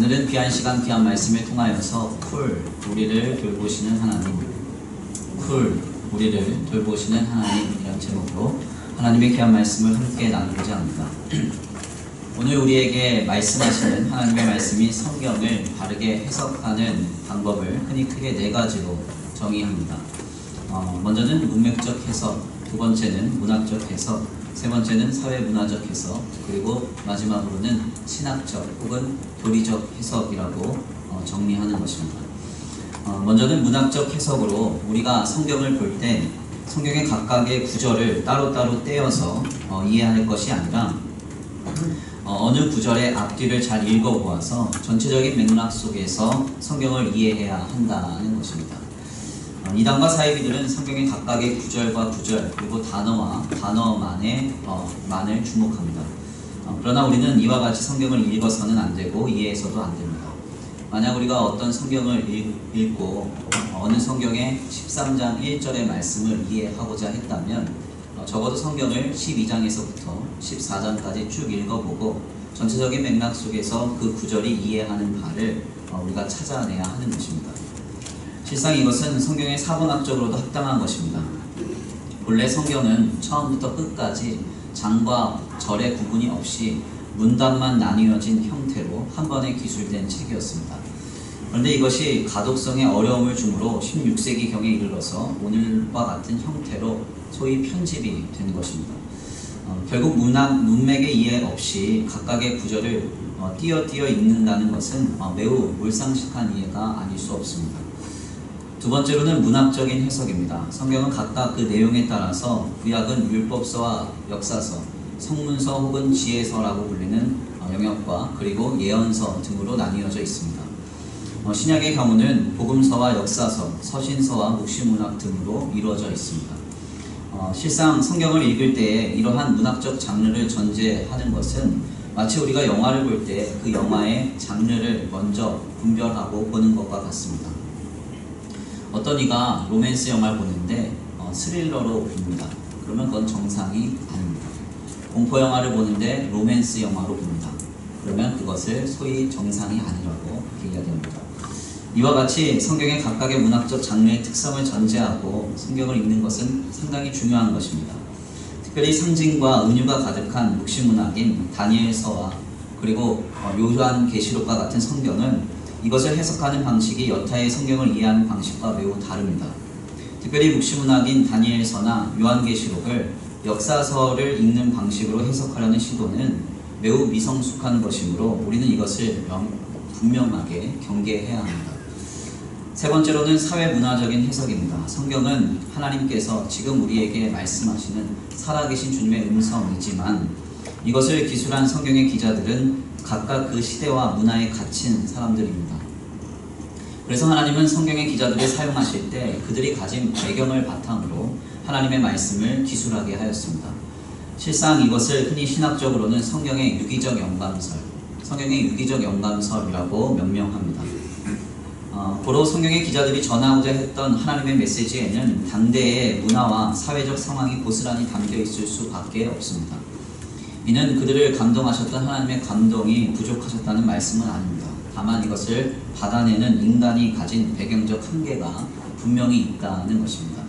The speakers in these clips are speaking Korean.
오늘은 귀한 시간, 귀한 말씀을 통하여서 우리를 돌보시는 하나님, 우리를 돌보시는 하나님이라는 제목으로 하나님의 귀한 말씀을 함께 나누고자 합니다. 오늘 우리에게 말씀하시는 하나님의 말씀이 성경을 바르게 해석하는 방법을 흔히 크게 네 가지로 정의합니다. 먼저는 문맥적 해석, 두 번째는 문학적 해석, 세 번째는 사회문화적 해석, 그리고 마지막으로는 신학적 혹은 교리적 해석이라고 정리하는 것입니다. 먼저는 문학적 해석으로 우리가 성경을 볼 때 성경의 각각의 구절을 따로따로 떼어서 이해할 것이 아니라 어느 구절의 앞뒤를 잘 읽어보아서 전체적인 맥락 속에서 성경을 이해해야 한다는 것입니다. 이단과 사이비들은 성경의 각각의 구절과 구절 그리고 단어와 단어만을 주목합니다. 그러나 우리는 이와 같이 성경을 읽어서는 안 되고 이해해서도 안 됩니다. 만약 우리가 어떤 성경을 읽고 어느 성경의 13장 1절의 말씀을 이해하고자 했다면 적어도 성경을 12장에서부터 14장까지 쭉 읽어보고 전체적인 맥락 속에서 그 구절이 이해하는 바를 우리가 찾아내야 하는 것입니다. 실상 이것은 성경의 사본학적으로도 합당한 것입니다. 본래 성경은 처음부터 끝까지 장과 절의 구분이 없이 문단만 나뉘어진 형태로 한 번에 기술된 책이었습니다. 그런데 이것이 가독성에 어려움을 주므로 16세기경에 이르러서 오늘과 같은 형태로 소위 편집이 된 것입니다. 결국 문맥의 이해 없이 각각의 구절을 띄어 읽는다는 것은 매우 몰상식한 이해가 아닐 수 없습니다. 두 번째로는 문학적인 해석입니다. 성경은 각각 그 내용에 따라서 구약은 율법서와 역사서, 성문서 혹은 지혜서라고 불리는 영역과 그리고 예언서 등으로 나뉘어져 있습니다. 신약의 경우는 복음서와 역사서, 서신서와 묵시문학 등으로 이루어져 있습니다. 실상 성경을 읽을 때에 이러한 문학적 장르를 전제하는 것은 마치 우리가 영화를 볼 때 그 영화의 장르를 먼저 분별하고 보는 것과 같습니다. 어떤 이가 로맨스 영화를 보는데 스릴러로 봅니다. 그러면 그건 정상이 아닙니다. 공포 영화를 보는데 로맨스 영화로 봅니다. 그러면 그것을 소위 정상이 아니라고 이야기합니다. 이와 같이 성경의 각각의 문학적 장르의 특성을 전제하고 성경을 읽는 것은 상당히 중요한 것입니다. 특별히 상징과 은유가 가득한 묵시문학인 다니엘서와 그리고 요한계시록과 같은 성경은 이것을 해석하는 방식이 여타의 성경을 이해하는 방식과 매우 다릅니다. 특별히 묵시문학인 다니엘서나 요한계시록을 역사서를 읽는 방식으로 해석하려는 시도는 매우 미성숙한 것이므로 우리는 이것을 분명하게 경계해야 합니다. 세 번째로는 사회문화적인 해석입니다. 성경은 하나님께서 지금 우리에게 말씀하시는 살아계신 주님의 음성이지만 이것을 기술한 성경의 기자들은 각각 그 시대와 문화에 갇힌 사람들입니다. 그래서 하나님은 성경의 기자들을 사용하실 때 그들이 가진 배경을 바탕으로 하나님의 말씀을 기술하게 하였습니다. 실상 이것을 흔히 신학적으로는 성경의 유기적 영감설이라고 명명합니다. 고로 성경의 기자들이 전하고자 했던 하나님의 메시지에는 당대의 문화와 사회적 상황이 고스란히 담겨 있을 수밖에 없습니다. 이는 그들을 감동하셨던 하나님의 감동이 부족하셨다는 말씀은 아닙니다. 다만 이것을 받아내는 인간이 가진 배경적 한계가 분명히 있다는 것입니다.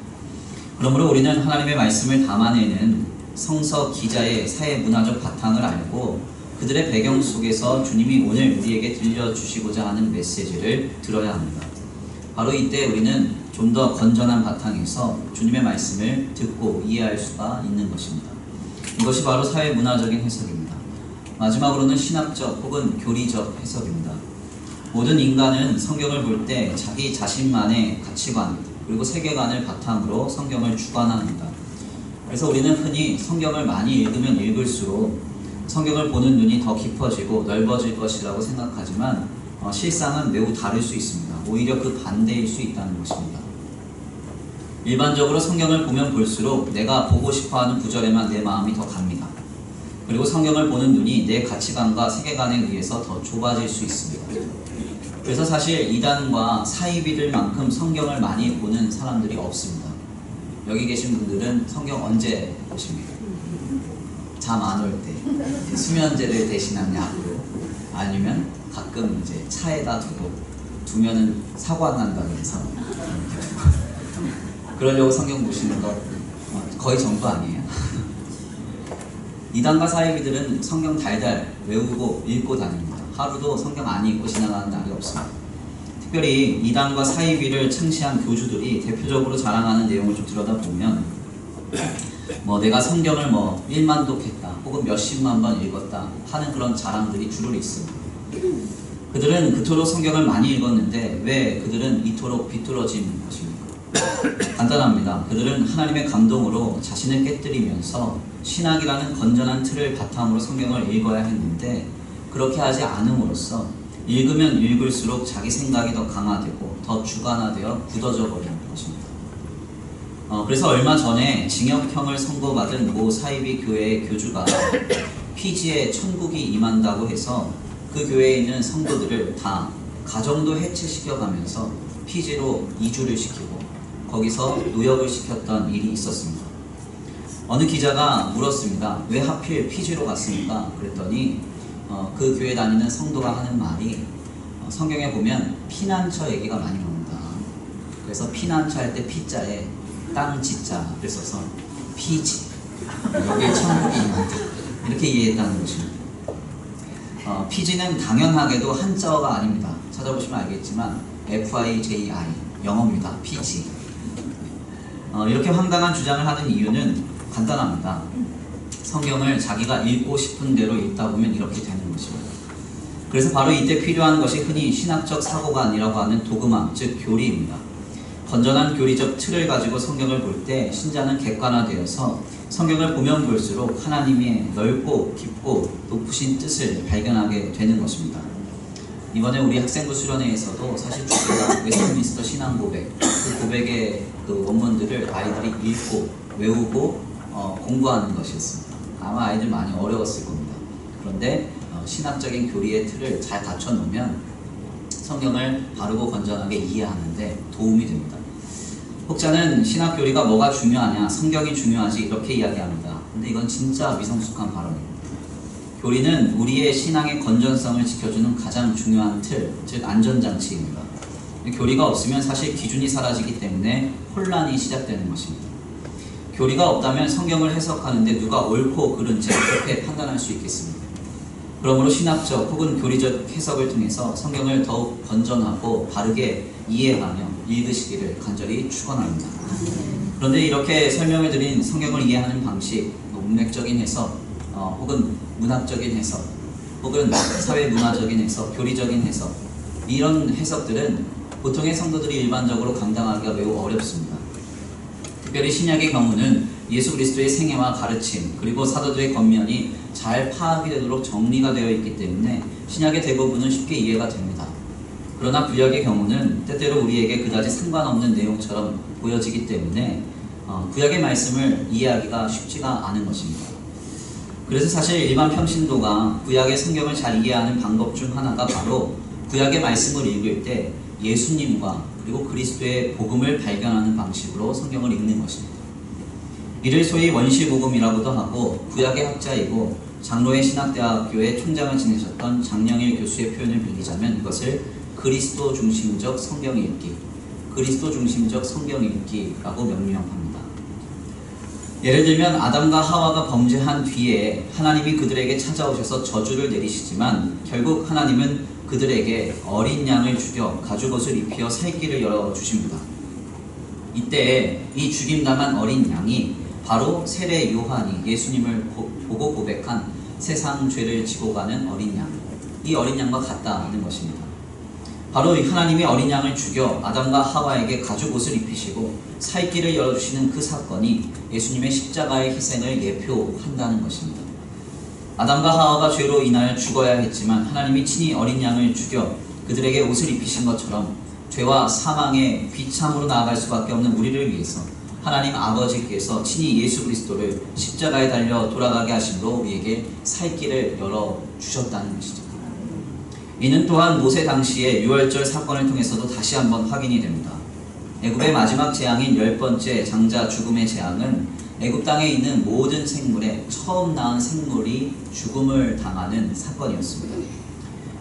그러므로 우리는 하나님의 말씀을 담아내는 성서 기자의 사회문화적 바탕을 알고 그들의 배경 속에서 주님이 오늘 우리에게 들려주시고자 하는 메시지를 들어야 합니다. 바로 이때 우리는 좀 더 건전한 바탕에서 주님의 말씀을 듣고 이해할 수가 있는 것입니다. 이것이 바로 사회문화적인 해석입니다. 마지막으로는 신학적 혹은 교리적 해석입니다. 모든 인간은 성경을 볼 때 자기 자신만의 가치관 그리고 세계관을 바탕으로 성경을 주관합니다. 그래서 우리는 흔히 성경을 많이 읽으면 읽을수록 성경을 보는 눈이 더 깊어지고 넓어질 것이라고 생각하지만 실상은 매우 다를 수 있습니다. 오히려 그 반대일 수 있다는 것입니다. 일반적으로 성경을 보면 볼수록 내가 보고 싶어하는 구절에만 내 마음이 더 갑니다. 그리고 성경을 보는 눈이 내 가치관과 세계관에 의해서 더 좁아질 수 있습니다. 그래서 사실 이단과 사이비들만큼 성경을 많이 보는 사람들이 없습니다. 여기 계신 분들은 성경 언제 보십니까? 잠 안 올 때, 수면제를 대신한 약으로, 아니면 가끔 이제 차에다 두면은 사고 안 난다고 해서 그러려고 성경 보시는 거 거의 전부 아니에요. 이단과 사이비들은 성경 달달 외우고 읽고 다닙니다. 하루도 성경 안 읽고 지나가는 날이 없습니다. 특별히 이단과 사이비를 창시한 교주들이 대표적으로 자랑하는 내용을 좀 들여다보면 내가 성경을 1만 독했다 혹은 몇십만 번 읽었다 하는 그런 자랑들이 주로 있습니다. 그들은 그토록 성경을 많이 읽었는데 왜 그들은 이토록 비뚤어진 것입니까? 간단합니다. 그들은 하나님의 감동으로 자신을 깨뜨리면서 신학이라는 건전한 틀을 바탕으로 성경을 읽어야 했는데 그렇게 하지 않음으로써 읽으면 읽을수록 자기 생각이 더 강화되고 더 주관화되어 굳어져 버리는 것입니다. 그래서 얼마 전에 징역형을 선고받은 모 사이비 교회의 교주가 피지에 천국이 임한다고 해서 그 교회에 있는 성도들을 다 가정도 해체시켜가면서 피지로 이주를 시키고 거기서 노역을 시켰던 일이 있었습니다. 어느 기자가 물었습니다. 왜 하필 피지로 갔습니까? 그랬더니 그 교회 다니는 성도가 하는 말이 성경에 보면 피난처 얘기가 많이 나옵니다. 그래서 피난처 할 때 피자에 땅 지자를 써서 피지, 여기에 천국이 임한다 이렇게 이해했다는 것입니다. 피지는 당연하게도 한자어가 아닙니다. 찾아보시면 알겠지만 FIJI 영어입니다. 피지. 이렇게 황당한 주장을 하는 이유는 간단합니다. 성경을 자기가 읽고 싶은 대로 읽다 보면 이렇게 되는 것입니다. 그래서 바로 이때 필요한 것이 흔히 신학적 사고관이라고 하는 도그마, 즉 교리입니다. 건전한 교리적 틀을 가지고 성경을 볼 때 신자는 객관화되어서 성경을 보면 볼수록 하나님의 넓고 깊고 높으신 뜻을 발견하게 되는 것입니다. 이번에 우리 학생부 수련회에서도 사실 주제가 웨스트민스터 신앙 고백, 그 고백의 그 원문들을 아이들이 읽고 외우고 공부하는 것이었습니다. 아마 아이들 많이 어려웠을 겁니다. 그런데 신학적인 교리의 틀을 잘 갖춰놓으면 성경을 바르고 건전하게 이해하는데 도움이 됩니다. 혹자는 신학 교리가 뭐가 중요하냐, 성경이 중요하지 이렇게 이야기합니다. 근데 이건 진짜 미성숙한 발언입니다. 교리는 우리의 신앙의 건전성을 지켜주는 가장 중요한 틀, 즉 안전장치입니다. 교리가 없으면 사실 기준이 사라지기 때문에 혼란이 시작되는 것입니다. 교리가 없다면 성경을 해석하는데 누가 옳고 그른지 어떻게 판단할 수 있겠습니까? 그러므로 신학적 혹은 교리적 해석을 통해서 성경을 더욱 건전하고 바르게 이해하며 읽으시기를 간절히 축원합니다. 그런데 이렇게 설명을 드린 성경을 이해하는 방식, 문맥적인 해석, 혹은 문학적인 해석, 혹은 사회문화적인 해석, 교리적인 해석, 이런 해석들은 보통의 성도들이 일반적으로 감당하기가 매우 어렵습니다. 특별히 신약의 경우는 예수 그리스도의 생애와 가르침 그리고 사도들의 권면이 잘 파악이 되도록 정리가 되어 있기 때문에 신약의 대부분은 쉽게 이해가 됩니다. 그러나 구약의 경우는 때때로 우리에게 그다지 상관없는 내용처럼 보여지기 때문에 구약의 말씀을 이해하기가 쉽지가 않은 것입니다. 그래서 사실 일반 평신도가 구약의 성경을 잘 이해하는 방법 중 하나가 바로 구약의 말씀을 읽을 때 예수님과 그리고 그리스도의 복음을 발견하는 방식으로 성경을 읽는 것입니다. 이를 소위 원시복음이라고도 하고 구약의 학자이고 장로회 신학대학교의 총장을 지내셨던 장영일 교수의 표현을 빌리자면 이것을 그리스도 중심적 성경 읽기, 그리스도 중심적 성경 읽기라고 명명합니다. 예를 들면 아담과 하와가 범죄한 뒤에 하나님이 그들에게 찾아오셔서 저주를 내리시지만 결국 하나님은 그들에게 어린 양을 죽여 가죽옷을 입혀 살 길을 열어주십니다. 이때 이 죽임당한 어린 양이 바로 세례 요한이 예수님을 보고 고백한 세상 죄를 지고 가는 어린 양, 이 어린 양과 같다는 것입니다. 바로 하나님이 어린 양을 죽여 아담과 하와에게 가죽옷을 입히시고 살 길을 열어주시는 그 사건이 예수님의 십자가의 희생을 예표한다는 것입니다. 아담과 하와가 죄로 인하여 죽어야 했지만 하나님이 친히 어린 양을 죽여 그들에게 옷을 입히신 것처럼 죄와 사망의 비참으로 나아갈 수밖에 없는 우리를 위해서 하나님 아버지께서 친히 예수 그리스도를 십자가에 달려 돌아가게 하심으로 우리에게 살 길을 열어주셨다는 것이죠. 이는 또한 모세 당시의 유월절 사건을 통해서도 다시 한번 확인이 됩니다. 애굽의 마지막 재앙인 10번째 장자 죽음의 재앙은 애굽 땅에 있는 모든 생물의 처음 낳은 생물이 죽음을 당하는 사건이었습니다.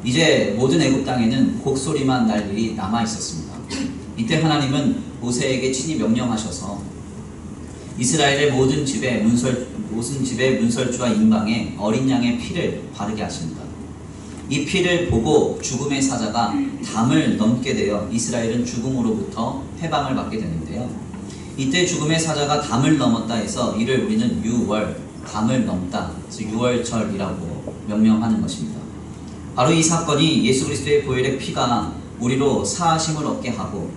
이제 모든 애굽 땅에는 곡소리만 날 일이 남아 있었습니다. 이때 하나님은 모세에게 친히 명령하셔서 이스라엘의 모든 집의 문설주와 임방에 어린 양의 피를 바르게 하십니다. 이 피를 보고 죽음의 사자가 담을 넘게 되어 이스라엘은 죽음으로부터 해방을 받게 되는데요. 이때 죽음의 사자가 담을 넘었다 해서 이를 우리는 유월, 담을 넘다, 그래서 유월절이라고 명명하는 것입니다. 바로 이 사건이 예수 그리스도의 보혈의 피가 우리로 사하심을 얻게 하고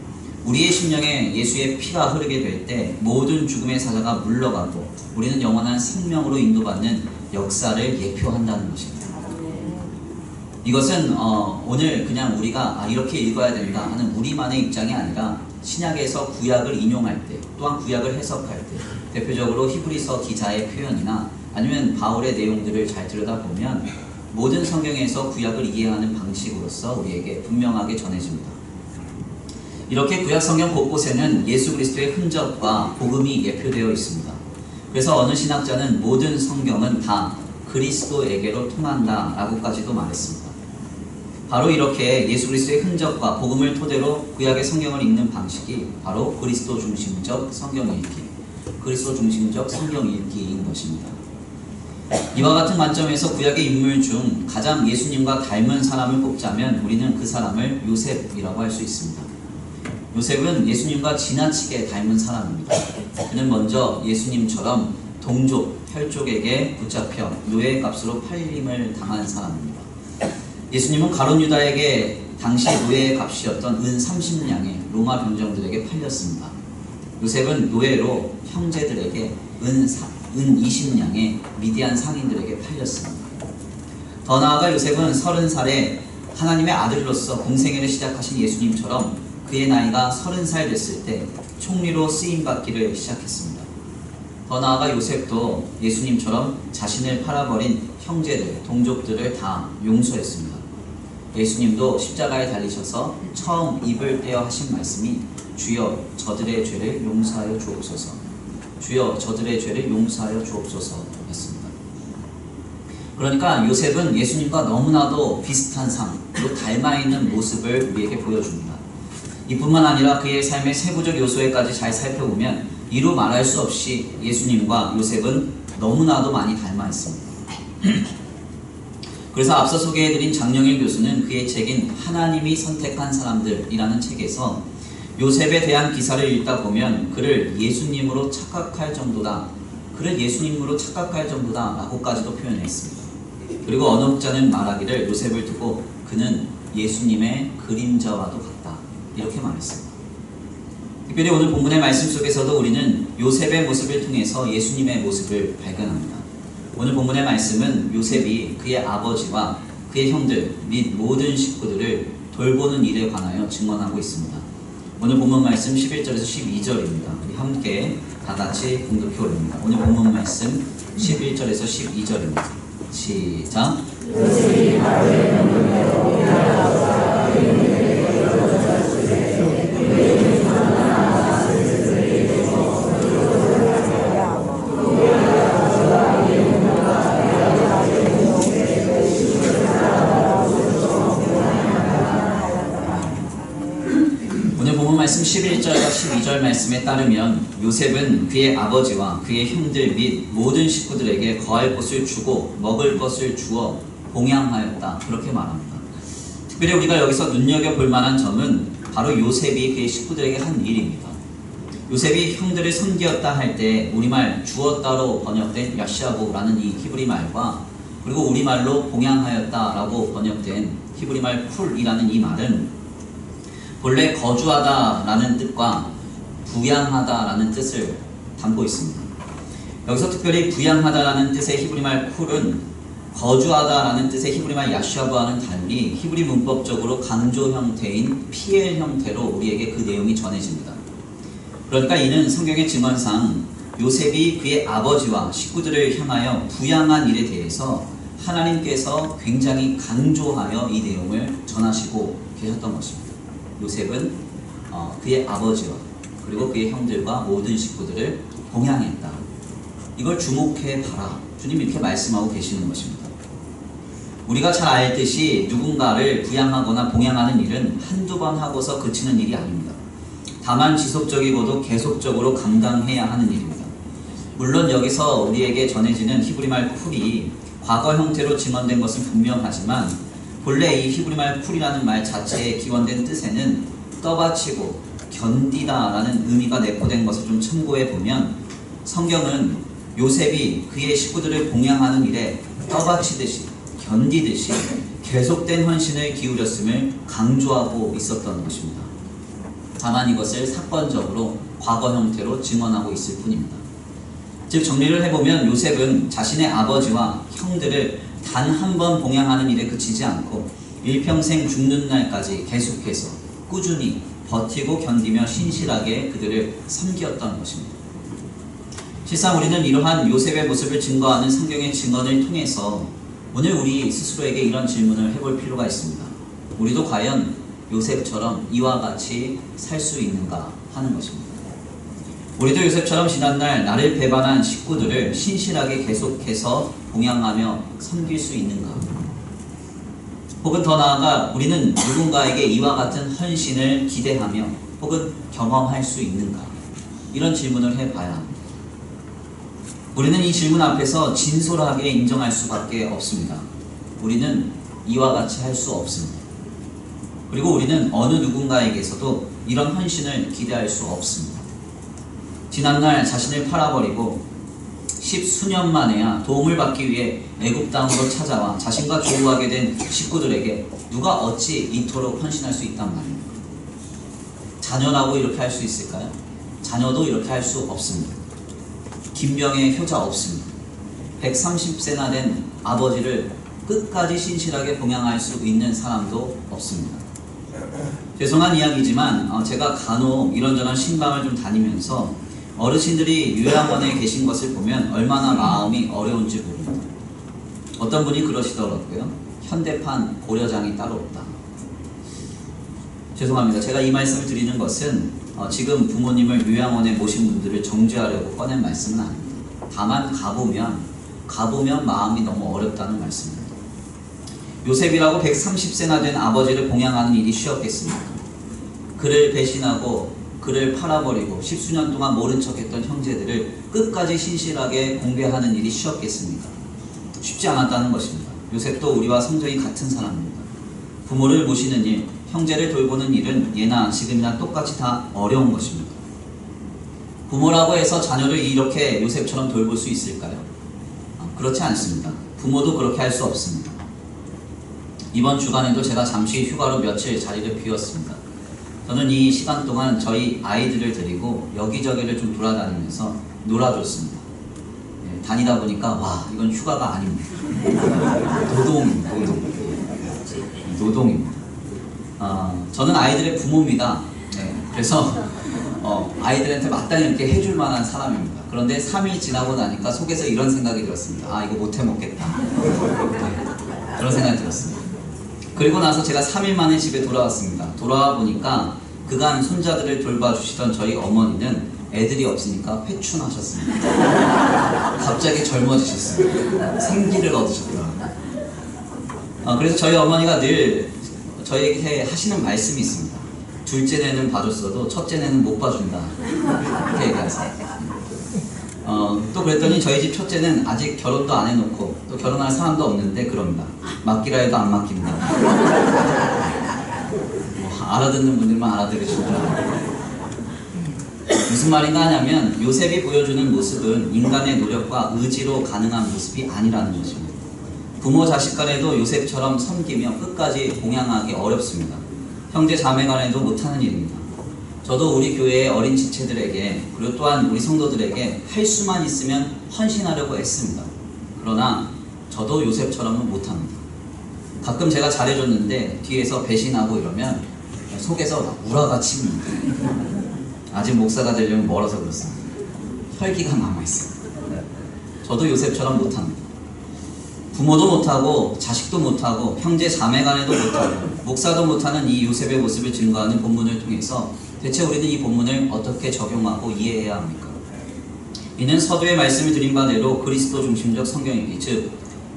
우리의 심령에 예수의 피가 흐르게 될 때 모든 죽음의 사자가 물러가고 우리는 영원한 생명으로 인도받는 역사를 예표한다는 것입니다. 이것은 오늘 그냥 우리가 이렇게 읽어야 된다 하는 우리만의 입장이 아니라 신약에서 구약을 인용할 때 또한 구약을 해석할 때 대표적으로 히브리서 기자의 표현이나 아니면 바울의 내용들을 잘 들여다보면 모든 성경에서 구약을 이해하는 방식으로서 우리에게 분명하게 전해집니다. 이렇게 구약 성경 곳곳에는 예수 그리스도의 흔적과 복음이 예표되어 있습니다. 그래서 어느 신학자는 모든 성경은 다 그리스도에게로 통한다 라고까지도 말했습니다. 바로 이렇게 예수 그리스도의 흔적과 복음을 토대로 구약의 성경을 읽는 방식이 바로 그리스도 중심적 성경 읽기, 그리스도 중심적 성경 읽기인 것입니다. 이와 같은 관점에서 구약의 인물 중 가장 예수님과 닮은 사람을 꼽자면 우리는 그 사람을 요셉이라고 할 수 있습니다. 요셉은 예수님과 지나치게 닮은 사람입니다. 그는 먼저 예수님처럼 동족, 혈족에게 붙잡혀 노예 값으로 팔림을 당한 사람입니다. 예수님은 가룟 유다에게 당시 노예의 값이었던 은 30냥에 로마 병정들에게 팔렸습니다. 요셉은 노예로 형제들에게 은 20냥에 미디안 상인들에게 팔렸습니다. 더 나아가 요셉은 30살에 하나님의 아들로서 공생애를 시작하신 예수님처럼 그의 나이가 30살 됐을 때 총리로 쓰임받기를 시작했습니다. 더 나아가 요셉도 예수님처럼 자신을 팔아버린 형제들, 동족들을 다 용서했습니다. 예수님도 십자가에 달리셔서 처음 입을 떼어 하신 말씀이 주여 저들의 죄를 용서하여 주옵소서, 주여 저들의 죄를 용서하여 주옵소서 였습니다. 그러니까 요셉은 예수님과 너무나도 비슷한 삶, 또 닮아있는 모습을 우리에게 보여줍니다. 이뿐만 아니라 그의 삶의 세부적 요소에까지 잘 살펴보면 이루 말할 수 없이 예수님과 요셉은 너무나도 많이 닮아 있습니다. 그래서 앞서 소개해드린 장영일 교수는 그의 책인 하나님이 선택한 사람들이라는 책에서 요셉에 대한 기사를 읽다 보면 그를 예수님으로 착각할 정도다, 그를 예수님으로 착각할 정도다 라고까지도 표현했습니다. 그리고 어느 학자는 말하기를 요셉을 두고 그는 예수님의 그림자와도 같다, 이렇게 말했습니다. 특별히 오늘 본문의 말씀 속에서도 우리는 요셉의 모습을 통해서 예수님의 모습을 발견합니다. 오늘 본문의 말씀은 요셉이 그의 아버지와 그의 형들 및 모든 식구들을 돌보는 일에 관하여 증언하고 있습니다. 오늘 본문 말씀 11절에서 12절입니다. 우리 함께 다 같이 공독해 올립니다. 오늘 본문 말씀 11절에서 12절입니다. 시작. 요셉이 바로의 명령대로 말씀 11절과 12절 말씀에 따르면 요셉은 그의 아버지와 그의 형들 및 모든 식구들에게 거할 것을 주고 먹을 것을 주어 봉양하였다, 그렇게 말합니다. 특별히 우리가 여기서 눈여겨볼 만한 점은 바로 요셉이 그의 식구들에게 한 일입니다. 요셉이 형들을 섬기었다 할 때 우리말 주었다로 번역된 야샤보라는 이 히브리 말과 그리고 우리말로 봉양하였다 라고 번역된 히브리 말 쿨이라는 이 말은 본래 거주하다 라는 뜻과 부양하다 라는 뜻을 담고 있습니다. 여기서 특별히 부양하다 라는 뜻의 히브리 말 쿨은 거주하다 라는 뜻의 히브리 말 야샤브와는 달리 히브리 문법적으로 강조 형태인 피엘 형태로 우리에게 그 내용이 전해집니다. 그러니까 이는 성경의 증언상 요셉이 그의 아버지와 식구들을 향하여 부양한 일에 대해서 하나님께서 굉장히 강조하여 이 내용을 전하시고 계셨던 것입니다. 요셉은 그의 아버지와 그리고 그의 형들과 모든 식구들을 봉양했다. 이걸 주목해 봐라. 주님 이렇게 말씀하고 계시는 것입니다. 우리가 잘 알듯이 누군가를 부양하거나 봉양하는 일은 한두 번 하고서 그치는 일이 아닙니다. 다만 지속적이고도 계속적으로 감당해야 하는 일입니다. 물론 여기서 우리에게 전해지는 히브리말 쿨이 과거 형태로 증언된 것은 분명하지만 본래 이 히브리말 쿨이라는 말 자체의 기원된 뜻에는 떠받치고 견디다 라는 의미가 내포된 것을 좀 참고해 보면 성경은 요셉이 그의 식구들을 봉양하는 일에 떠받치듯이 견디듯이 계속된 헌신을 기울였음을 강조하고 있었던 것입니다. 다만 이것을 사건적으로 과거 형태로 증언하고 있을 뿐입니다. 즉 정리를 해보면 요셉은 자신의 아버지와 형들을 단 한 번 봉양하는 일에 그치지 않고 일평생 죽는 날까지 계속해서 꾸준히 버티고 견디며 신실하게 그들을 섬겼던 것입니다. 실상 우리는 이러한 요셉의 모습을 증거하는 성경의 증언을 통해서 오늘 우리 스스로에게 이런 질문을 해볼 필요가 있습니다. 우리도 과연 요셉처럼 이와 같이 살 수 있는가 하는 것입니다. 우리도 요셉처럼 지난날 나를 배반한 식구들을 신실하게 계속해서 봉양하며 섬길 수 있는가? 혹은 더 나아가 우리는 누군가에게 이와 같은 헌신을 기대하며 혹은 경험할 수 있는가? 이런 질문을 해봐야 합니다. 우리는 이 질문 앞에서 진솔하게 인정할 수밖에 없습니다. 우리는 이와 같이 할 수 없습니다. 그리고 우리는 어느 누군가에게서도 이런 헌신을 기대할 수 없습니다. 지난날 자신을 팔아버리고 10수년 만에야 도움을 받기 위해 애굽 땅으로 찾아와 자신과 조우하게 된 식구들에게 누가 어찌 이토록 헌신할 수 있단 말입니까? 자녀라고 이렇게 할 수 있을까요? 자녀도 이렇게 할 수 없습니다. 김병의 효자 없습니다. 130세나 된 아버지를 끝까지 신실하게 봉양할 수 있는 사람도 없습니다. 죄송한 이야기지만 제가 간혹 이런저런 신방을 좀 다니면서 어르신들이 요양원에 계신 것을 보면 얼마나 마음이 어려운지 모릅니다. 어떤 분이 그러시더라고요. 현대판 고려장이 따로 없다. 죄송합니다. 제가 이 말씀을 드리는 것은 지금 부모님을 요양원에 모신 분들을 정죄하려고 꺼낸 말씀은 아닙니다. 다만 가보면 마음이 너무 어렵다는 말씀입니다. 요셉이라고 130세나 된 아버지를 봉양하는 일이 쉬웠겠습니까? 그를 배신하고 그를 팔아버리고 10수년 동안 모른 척했던 형제들을 끝까지 신실하게 공배하는 일이 쉬웠겠습니까? 쉽지 않았다는 것입니다. 요셉도 우리와 성정이 같은 사람입니다. 부모를 모시는 일, 형제를 돌보는 일은 예나 지금이나 똑같이 다 어려운 것입니다. 부모라고 해서 자녀를 이렇게 요셉처럼 돌볼 수 있을까요? 그렇지 않습니다. 부모도 그렇게 할 수 없습니다. 이번 주간에도 제가 잠시 휴가로 며칠 자리를 비웠습니다. 저는 이 시간 동안 저희 아이들을 데리고 여기저기를 좀 돌아다니면서 놀아줬습니다. 다니다 보니까 와, 이건 휴가가 아닙니다. 노동입니다. 저는 아이들의 부모입니다. 그래서 아이들한테 마땅히 이렇게 해줄 만한 사람입니다. 그런데 3일 지나고 나니까 속에서 이런 생각이 들었습니다. 아, 이거 못해 먹겠다. 그런 생각이 들었습니다. 그리고 나서 제가 3일 만에 집에 돌아왔습니다. 돌아와 보니까 그간 손자들을 돌봐주시던 저희 어머니는 애들이 없으니까 회춘하셨습니다. 갑자기 젊어지셨습니다. 생기를 얻으셨더라고요. 그래서 저희 어머니가 늘 저에게 하시는 말씀이 있습니다. 둘째네는 봐줬어도 첫째네는 못 봐준다. 이렇게 얘기하세요. 또 그랬더니 저희 집 첫째는 아직 결혼도 안 해놓고 또 결혼할 사람도 없는데 그럽니다. 맡기라 해도 안 맡깁니다. 알아듣는 분들만 알아들으시더라고요. 무슨 말인가 하냐면 요셉이 보여주는 모습은 인간의 노력과 의지로 가능한 모습이 아니라는 것입니다. 부모 자식 간에도 요셉처럼 섬기며 끝까지 봉양하기 어렵습니다. 형제 자매 간에도 못하는 일입니다. 저도 우리 교회의 어린 지체들에게 그리고 또한 우리 성도들에게 할 수만 있으면 헌신하려고 애씁니다. 그러나 저도 요셉처럼은 못합니다. 가끔 제가 잘해줬는데 뒤에서 배신하고 이러면 속에서 막 우라가 칩니다. 아직 목사가 되려면 멀어서 그렇습니다. 혈기가 남아있어요. 저도 요셉처럼 못합니다. 부모도 못하고 자식도 못하고 형제 자매 간에도 못하고 목사도 못하는 이 요셉의 모습을 증거하는 본문을 통해서 대체 우리는 이 본문을 어떻게 적용하고 이해해야 합니까? 이는 서두에 말씀을 드린 바대로 그리스도 중심적 성경이기 즉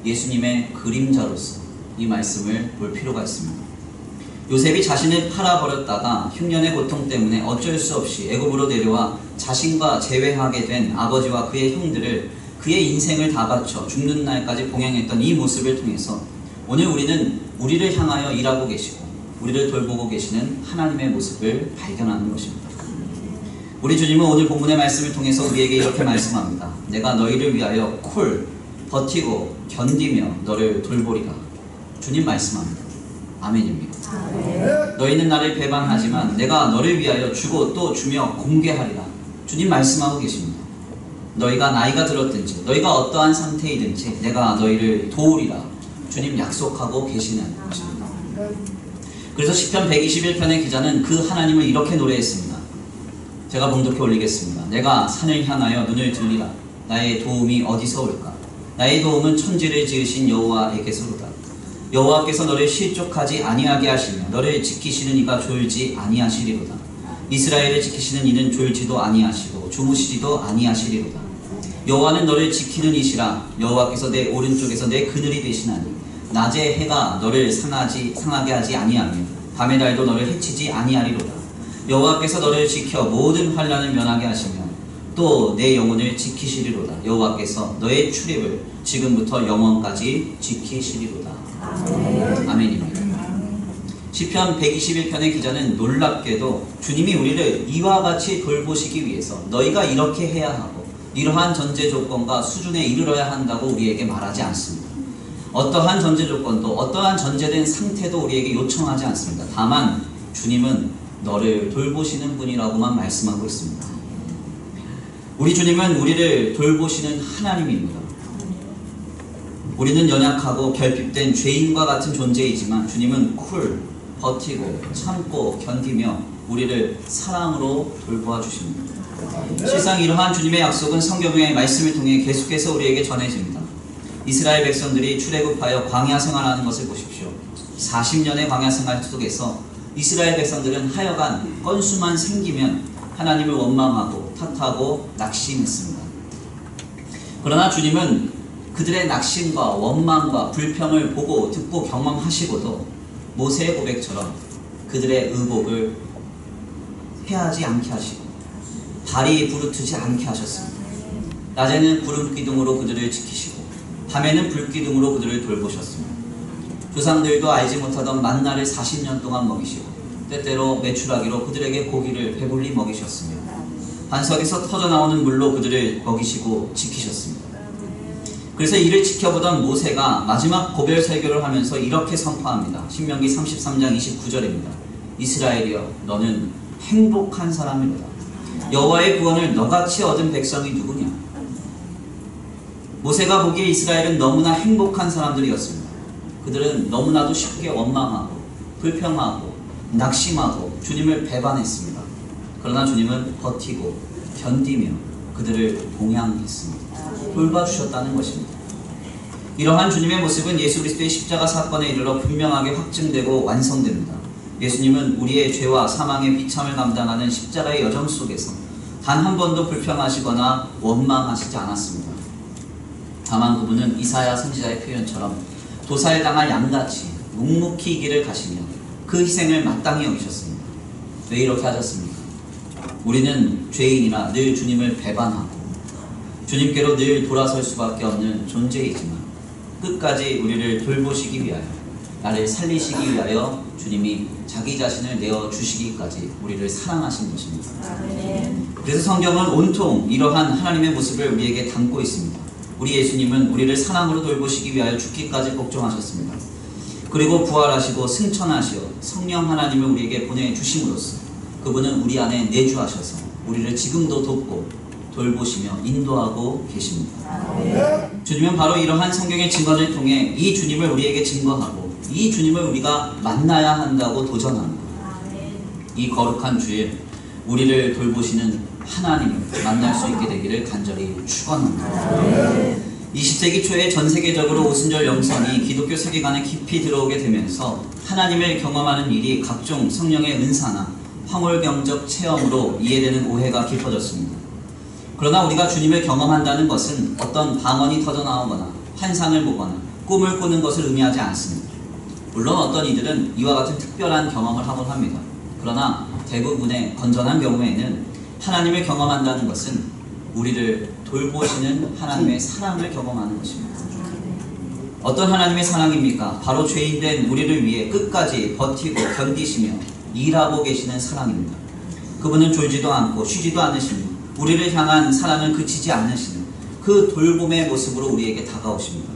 예수님의 그림자로서 이 말씀을 볼 필요가 있습니다. 요셉이 자신을 팔아버렸다가 흉년의 고통 때문에 어쩔 수 없이 애굽으로 내려와 자신과 재회하게 된 아버지와 그의 형들을 그의 인생을 다 바쳐 죽는 날까지 봉양했던 이 모습을 통해서 오늘 우리는 우리를 향하여 일하고 계시고 우리를 돌보고 계시는 하나님의 모습을 발견하는 것입니다. 우리 주님은 오늘 본문의 말씀을 통해서 우리에게 이렇게 말씀합니다. 내가 너희를 위하여 버티고 견디며 너를 돌보리라. 주님 말씀합니다. 아멘입니다. 너희는 나를 배반하지만 내가 너를 위하여 주고 또 주며 공개하리라. 주님 말씀하고 계십니다. 너희가 나이가 들었든지 너희가 어떠한 상태이든지 내가 너희를 도우리라. 주님 약속하고 계시는 것입니다. 그래서 시편 121편의 기자는 그 하나님을 이렇게 노래했습니다. 제가 봉독해 올리겠습니다. 내가 산을 향하여 눈을 들리라. 나의 도움이 어디서 올까? 나의 도움은 천지를 지으신 여호와에게서로다. 여호와께서 너를 실족하지 아니하게 하시며 너를 지키시는 이가 졸지 아니하시리로다. 이스라엘을 지키시는 이는 졸지도 아니하시고 주무시지도 아니하시리로다. 여호와는 너를 지키는 이시라. 여호와께서 내 오른쪽에서 내 그늘이 되시나니 낮에 해가 너를 상하게 하지 아니하며 밤의 달도 너를 해치지 아니하리로다. 여호와께서 너를 지켜 모든 환난을 면하게 하시며 또 내 영혼을 지키시리로다. 여호와께서 너의 출입을 지금부터 영원까지 지키시리로다. 아멘입니다. 시편 121편의 기자는 놀랍게도 주님이 우리를 이와 같이 돌보시기 위해서 너희가 이렇게 해야 하고 이러한 전제 조건과 수준에 이르러야 한다고 우리에게 말하지 않습니다. 어떠한 전제 조건도 어떠한 전제된 상태도 우리에게 요청하지 않습니다. 다만 주님은 너를 돌보시는 분이라고만 말씀하고 있습니다. 우리 주님은 우리를 돌보시는 하나님입니다. 우리는 연약하고 결핍된 죄인과 같은 존재이지만 주님은 버티고 참고 견디며 우리를 사랑으로 돌보아 주십니다. 실상 이러한 주님의 약속은 성경의 말씀을 통해 계속해서 우리에게 전해집니다. 이스라엘 백성들이 출애굽하여 광야 생활하는 것을 보십시오. 40년의 광야 생활 속에서 이스라엘 백성들은 하여간 건수만 생기면 하나님을 원망하고 탓하고 낙심했습니다. 그러나 주님은 그들의 낙심과 원망과 불평을 보고 듣고 경험하시고도 모세의 고백처럼 그들의 의복을 해하지 않게 하시고 발이 부르트지 않게 하셨습니다. 낮에는 구름 기둥으로 그들을 지키시고 밤에는 불기둥으로 그들을 돌보셨습니다. 조상들도 알지 못하던 만나를 40년 동안 먹이시고 때때로 메추라기로 그들에게 고기를 배불리 먹이셨으며 반석에서 터져나오는 물로 그들을 먹이시고 지키셨습니다. 그래서 이를 지켜보던 모세가 마지막 고별 설교를 하면서 이렇게 선포합니다. 신명기 33장 29절입니다. 이스라엘이여 너는 행복한 사람이로다. 여호와의 구원을 너같이 얻은 백성이 누구냐? 모세가 보기에 이스라엘은 너무나 행복한 사람들이었습니다. 그들은 너무나도 쉽게 원망하고 불평하고 낙심하고 주님을 배반했습니다. 그러나 주님은 버티고 견디며 그들을 봉양했습니다. 돌봐주셨다는 것입니다. 이러한 주님의 모습은 예수 그리스도의 십자가 사건에 이르러 분명하게 확증되고 완성됩니다. 예수님은 우리의 죄와 사망의 비참을 감당하는 십자가의 여정 속에서 단 한 번도 불평하시거나 원망하시지 않았습니다. 다만 그분은 이사야 선지자의 표현처럼 도살당할 양같이 묵묵히 이 길을 가시며 그 희생을 마땅히 여기셨습니다. 왜 이렇게 하셨습니까? 우리는 죄인이라 늘 주님을 배반하고 주님께로 늘 돌아설 수밖에 없는 존재이지만 끝까지 우리를 돌보시기 위하여 나를 살리시기 위하여 주님이 자기 자신을 내어주시기까지 우리를 사랑하신 것입니다. 그래서 성경은 온통 이러한 하나님의 모습을 우리에게 담고 있습니다. 우리 예수님은 우리를 사랑으로 돌보시기 위하여 죽기까지 복종하셨습니다. 그리고 부활하시고 승천하시어 성령 하나님을 우리에게 보내주심으로써 그분은 우리 안에 내주하셔서 우리를 지금도 돕고 돌보시며 인도하고 계십니다. 주님은 바로 이러한 성경의 증거를 통해 이 주님을 우리에게 증거하고 이 주님을 우리가 만나야 한다고 도전합니다. 이 거룩한 주일 우리를 돌보시는 하나님을 만날 수 있게 되기를 간절히 축원합니다. 20세기 초에 전 세계적으로 오순절 영성이 기독교 세계관에 깊이 들어오게 되면서 하나님을 경험하는 일이 각종 성령의 은사나 황홀경적 체험으로 이해되는 오해가 깊어졌습니다. 그러나 우리가 주님을 경험한다는 것은 어떤 방언이 터져나오거나 환상을 보거나 꿈을 꾸는 것을 의미하지 않습니다. 물론 어떤 이들은 이와 같은 특별한 경험을 하곤 합니다. 그러나 대부분의 건전한 경우에는 하나님을 경험한다는 것은 우리를 돌보시는 하나님의 사랑을 경험하는 것입니다. 어떤 하나님의 사랑입니까? 바로 죄인된 우리를 위해 끝까지 버티고 견디시며 일하고 계시는 사랑입니다. 그분은 졸지도 않고 쉬지도 않으시며 우리를 향한 사랑을 그치지 않으시는 그 돌봄의 모습으로 우리에게 다가오십니다.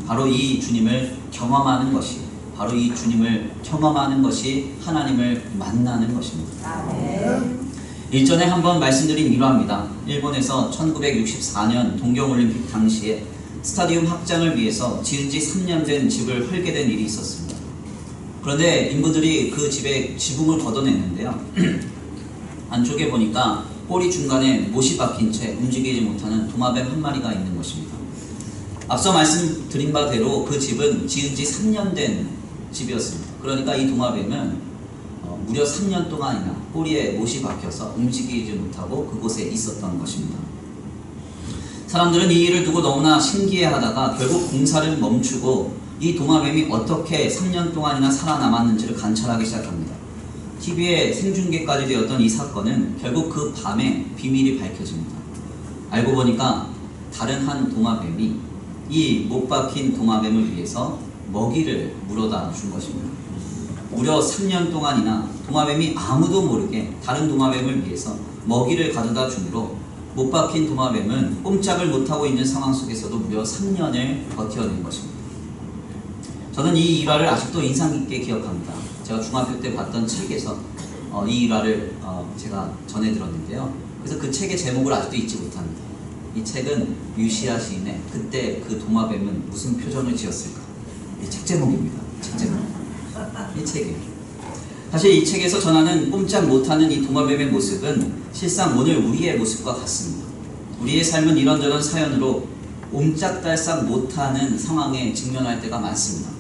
바로 이 주님을 경험하는 것이 하나님을 만나는 것입니다. 일전에 한번 말씀드린 일화입니다. 일본에서 1964년 동경올림픽 당시에 스타디움 확장을 위해서 지은 지 3년 된 집을 헐게 된 일이 있었습니다. 그런데 인부들이 그 집에 지붕을 걷어냈는데요. 안쪽에 보니까 꼬리 중간에 못이 박힌 채 움직이지 못하는 도마뱀 한 마리가 있는 것입니다. 앞서 말씀드린 바대로 그 집은 지은 지 3년 된 집이었습니다. 그러니까 이 도마뱀은 무려 3년 동안이나 꼬리에 못이 박혀서 움직이지 못하고 그곳에 있었던 것입니다. 사람들은 이 일을 두고 너무나 신기해하다가 결국 공사를 멈추고 이 도마뱀이 어떻게 3년 동안이나 살아남았는지를 관찰하기 시작합니다. TV에 생중계까지 되었던 이 사건은 결국 그 밤에 비밀이 밝혀집니다. 알고 보니까 다른 한 도마뱀이 이 못 박힌 도마뱀을 위해서 먹이를 물어다 준 것입니다. 무려 3년 동안이나 도마뱀이 아무도 모르게 다른 도마뱀을 위해서 먹이를 가져다 주므로 못 박힌 도마뱀은 꼼짝을 못하고 있는 상황 속에서도 무려 3년을 버텨낸 것입니다. 저는 이 일화를 아직도 인상 깊게 기억합니다. 제가 중학교 때 봤던 책에서 이 일화를 제가 전해 들었는데요. 그래서 그 책의 제목을 아직도 잊지 못합니다. 이 책은 유시아 시인의 그때 그 도마뱀은 무슨 표정을 지었을까? 이 책 제목입니다. 책 제목. 이 책이에요. 사실 이 책에서 전하는 꼼짝 못하는 이 도마뱀의 모습은 실상 오늘 우리의 모습과 같습니다. 우리의 삶은 이런저런 사연으로 옴짝달싹 못하는 상황에 직면할 때가 많습니다.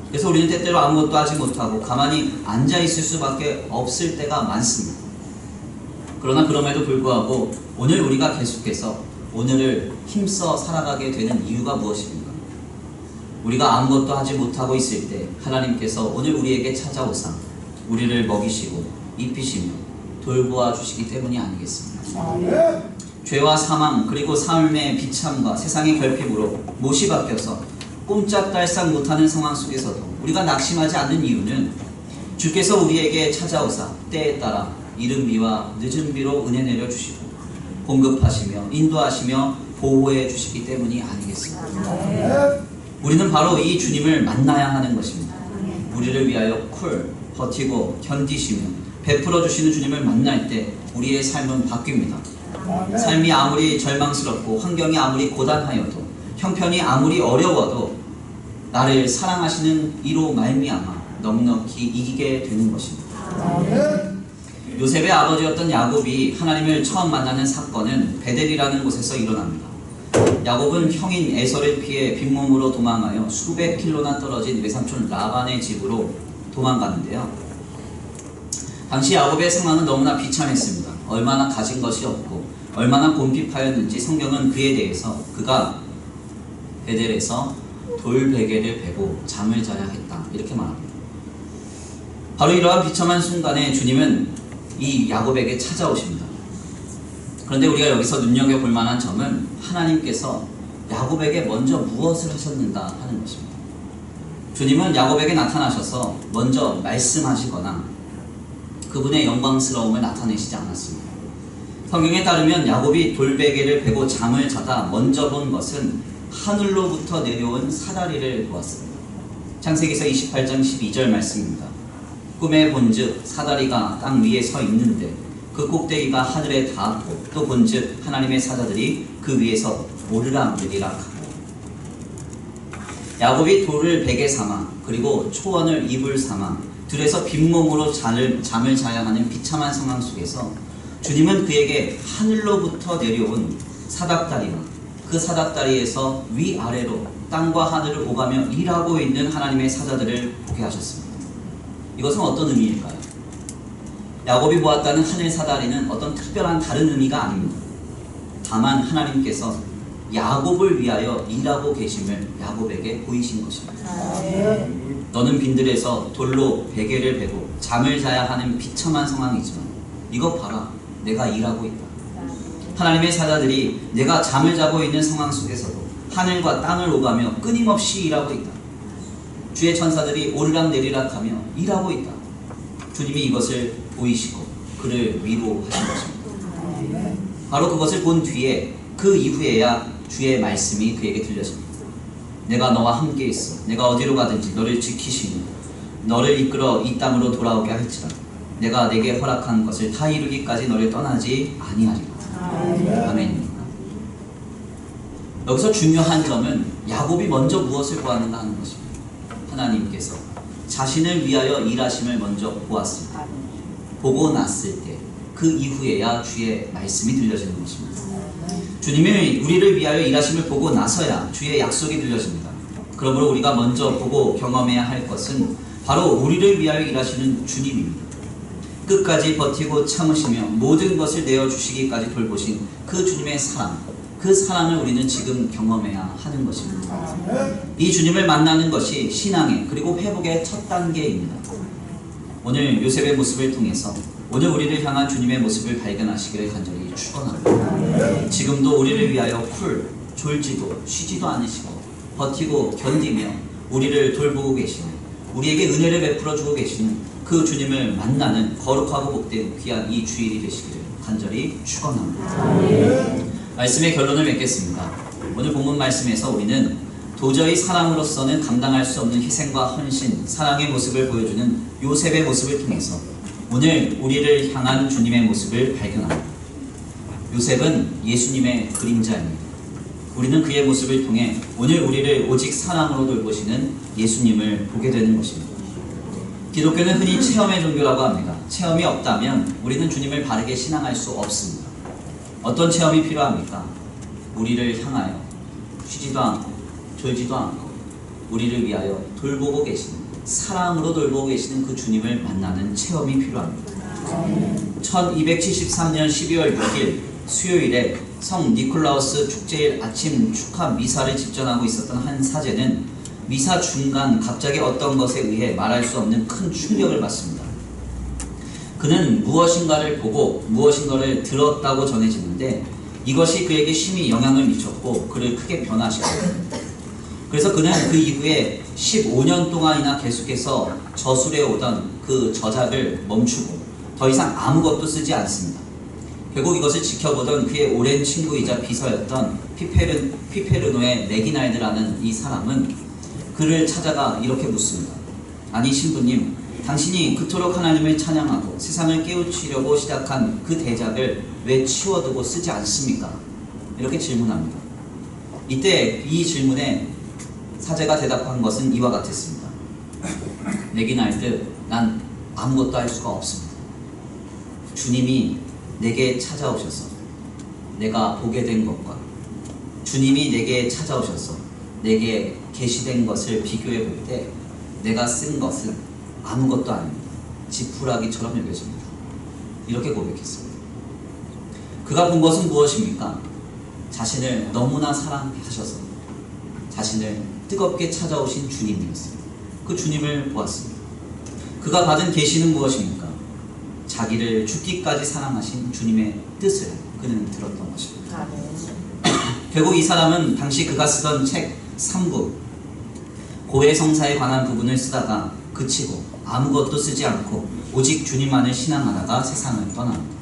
그래서 우리는 때때로 아무것도 하지 못하고 가만히 앉아있을 수밖에 없을 때가 많습니다. 그러나 그럼에도 불구하고 오늘 우리가 계속해서 오늘을 힘써 살아가게 되는 이유가 무엇입니까? 우리가 아무것도 하지 못하고 있을 때 하나님께서 오늘 우리에게 찾아오사 우리를 먹이시고 입히시며 돌보아 주시기 때문이 아니겠습니까? 죄와 사망 그리고 삶의 비참과 세상의 결핍으로 못이 박혀서 꼼짝달싹 못하는 상황 속에서도 우리가 낙심하지 않는 이유는 주께서 우리에게 찾아오사 때에 따라 이른 비와 늦은 비로 은혜 내려주시고 공급하시며 인도하시며 보호해 주시기 때문이 아니겠습니까? 우리는 바로 이 주님을 만나야 하는 것입니다. 우리를 위하여 버티고 견디시며 베풀어 주시는 주님을 만날 때 우리의 삶은 바뀝니다. 삶이 아무리 절망스럽고 환경이 아무리 고단하여도 형편이 아무리 어려워도 나를 사랑하시는 이로 말미암아 넉넉히 이기게 되는 것입니다. 요셉의 아버지였던 야곱이 하나님을 처음 만나는 사건은 베델이라는 곳에서 일어납니다. 야곱은 형인 에서를 피해 빈몸으로 도망하여 수백 킬로나 떨어진 외삼촌 라반의 집으로 도망가는데요. 당시 야곱의 상황은 너무나 비참했습니다. 얼마나 가진 것이 없고 얼마나 곤핍하였는지 성경은 그에 대해서 그가 베델에서 돌베개를 베고 잠을 자야 했다 이렇게 말합니다. 바로 이러한 비참한 순간에 주님은 이 야곱에게 찾아오십니다. 그런데 우리가 여기서 눈여겨볼 만한 점은 하나님께서 야곱에게 먼저 무엇을 하셨는가 하는 것입니다. 주님은 야곱에게 나타나셔서 먼저 말씀하시거나 그분의 영광스러움을 나타내시지 않았습니다. 성경에 따르면 야곱이 돌베개를 베고 잠을 자다 먼저 본 것은 하늘로부터 내려온 사다리를 보았습니다. 창세기서 28장 12절 말씀입니다. 꿈에 본즉 사다리가 땅 위에 서 있는데 그 꼭대기가 하늘에 닿았고 또 본즉 하나님의 사자들이 그 위에서 오르락내리락 하고. 야곱이 돌을 베개 삼아 그리고 초원을 이불 삼아 들에서 빈몸으로 잠을 자야 하는 비참한 상황 속에서 주님은 그에게 하늘로부터 내려온 사닥다리와 그 사닥다리에서 위아래로 땅과 하늘을 오가며 일하고 있는 하나님의 사자들을 보게 하셨습니다. 이것은 어떤 의미일까요? 야곱이 보았다는 하늘 사다리는 어떤 특별한 다른 의미가 아닙니다. 다만 하나님께서 야곱을 위하여 일하고 계심을 야곱에게 보이신 것입니다. 너는 빈들에서 돌로 베개를 베고 잠을 자야 하는 비참한 상황이지만 이것 봐라, 내가 일하고 있다. 하나님의 사자들이 내가 잠을 자고 있는 상황 속에서도 하늘과 땅을 오가며 끊임없이 일하고 있다. 주의 천사들이 오르락내리락 하며 일하고 있다. 주님이 이것을 보이시고 그를 위로하신 것입니다. 바로 그것을 본 뒤에 그 이후에야 주의 말씀이 그에게 들려집니다. 내가 너와 함께 있어. 내가 어디로 가든지 너를 지키시니 너를 이끌어 이 땅으로 돌아오게 할지라. 내가 내게 허락한 것을 다 이루기까지 너를 떠나지 아니하리라. 아멘입니다. 여기서 중요한 점은 야곱이 먼저 무엇을 보았는가 하는 것입니다. 하나님께서 자신을 위하여 일하심을 먼저 보았습니다. 보고 났을 때 그 이후에야 주의 말씀이 들려지는 것입니다. 주님이 우리를 위하여 일하심을 보고 나서야 주의 약속이 들려집니다. 그러므로 우리가 먼저 보고 경험해야 할 것은 바로 우리를 위하여 일하시는 주님입니다. 끝까지 버티고 참으시며 모든 것을 내어주시기까지 돌보신 그 주님의 사랑, 그 사랑을 우리는 지금 경험해야 하는 것입니다. 이 주님을 만나는 것이 신앙의 그리고 회복의 첫 단계입니다. 오늘 요셉의 모습을 통해서 오늘 우리를 향한 주님의 모습을 발견하시기를 간절히 축원합니다. 지금도 우리를 위하여 졸지도 쉬지도 않으시고 버티고 견디며 우리를 돌보고 계시는, 우리에게 은혜를 베풀어 주고 계시는 그 주님을 만나는 거룩하고 복된 귀한 이 주일이 되시기를 간절히 축원합니다. 말씀의 결론을 맺겠습니다. 오늘 본문 말씀에서 우리는 도저히 사람으로서는 감당할 수 없는 희생과 헌신, 사랑의 모습을 보여주는 요셉의 모습을 통해서 오늘 우리를 향한 주님의 모습을 발견합니다. 요셉은 예수님의 그림자입니다. 우리는 그의 모습을 통해 오늘 우리를 오직 사랑으로 돌보시는 예수님을 보게 되는 것입니다. 기독교는 흔히 체험의 종교라고 합니다. 체험이 없다면 우리는 주님을 바르게 신앙할 수 없습니다. 어떤 체험이 필요합니까? 우리를 향하여 쉬지도 않고 졸지도 않고 우리를 위하여 돌보고 계시는, 사랑으로 돌보고 계시는 그 주님을 만나는 체험이 필요합니다. 1273년 12월 6일 수요일에 성 니콜라우스 축제일 아침 축하 미사를 집전하고 있었던 한 사제는 미사 중간 갑자기 어떤 것에 의해 말할 수 없는 큰 충격을 받습니다. 그는 무엇인가를 보고 무엇인가를 들었다고 전해지는데 이것이 그에게 심히 영향을 미쳤고 그를 크게 변화시켰습니다. 그래서 그는 그 이후에 15년 동안이나 계속해서 저술해 오던 그 저작을 멈추고 더 이상 아무것도 쓰지 않습니다. 결국 이것을 지켜보던 그의 오랜 친구이자 비서였던 피페르노의 레기날드라는 이 사람은 그를 찾아가 이렇게 묻습니다. 아니 신부님, 당신이 그토록 하나님을 찬양하고 세상을 깨우치려고 시작한 그 대작을 왜 치워두고 쓰지 않습니까? 이렇게 질문합니다. 이때 이 질문에 사제가 대답한 것은 이와 같았습니다. 레기날드, 난 아무것도 할 수가 없습니다. 주님이 내게 찾아오셔서 내가 보게 된 것과 주님이 내게 찾아오셔서 내게 계시된 것을 비교해 볼 때 내가 쓴 것은 아무것도 아닙니다. 지푸라기처럼 여겨집니다. 이렇게 고백했습니다. 그가 본 것은 무엇입니까? 자신을 너무나 사랑하셔서 자신을 뜨겁게 찾아오신 주님이었습니다. 그 주님을 보았습니다. 그가 받은 계시는 무엇입니까? 자기를 죽기까지 사랑하신 주님의 뜻을 그는 들었던 것입니다. 결국 이 사람은 당시 그가 쓰던 책 3부 고해성사에 관한 부분을 쓰다가 그치고 아무것도 쓰지 않고 오직 주님만을 신앙하다가 세상을 떠납니다.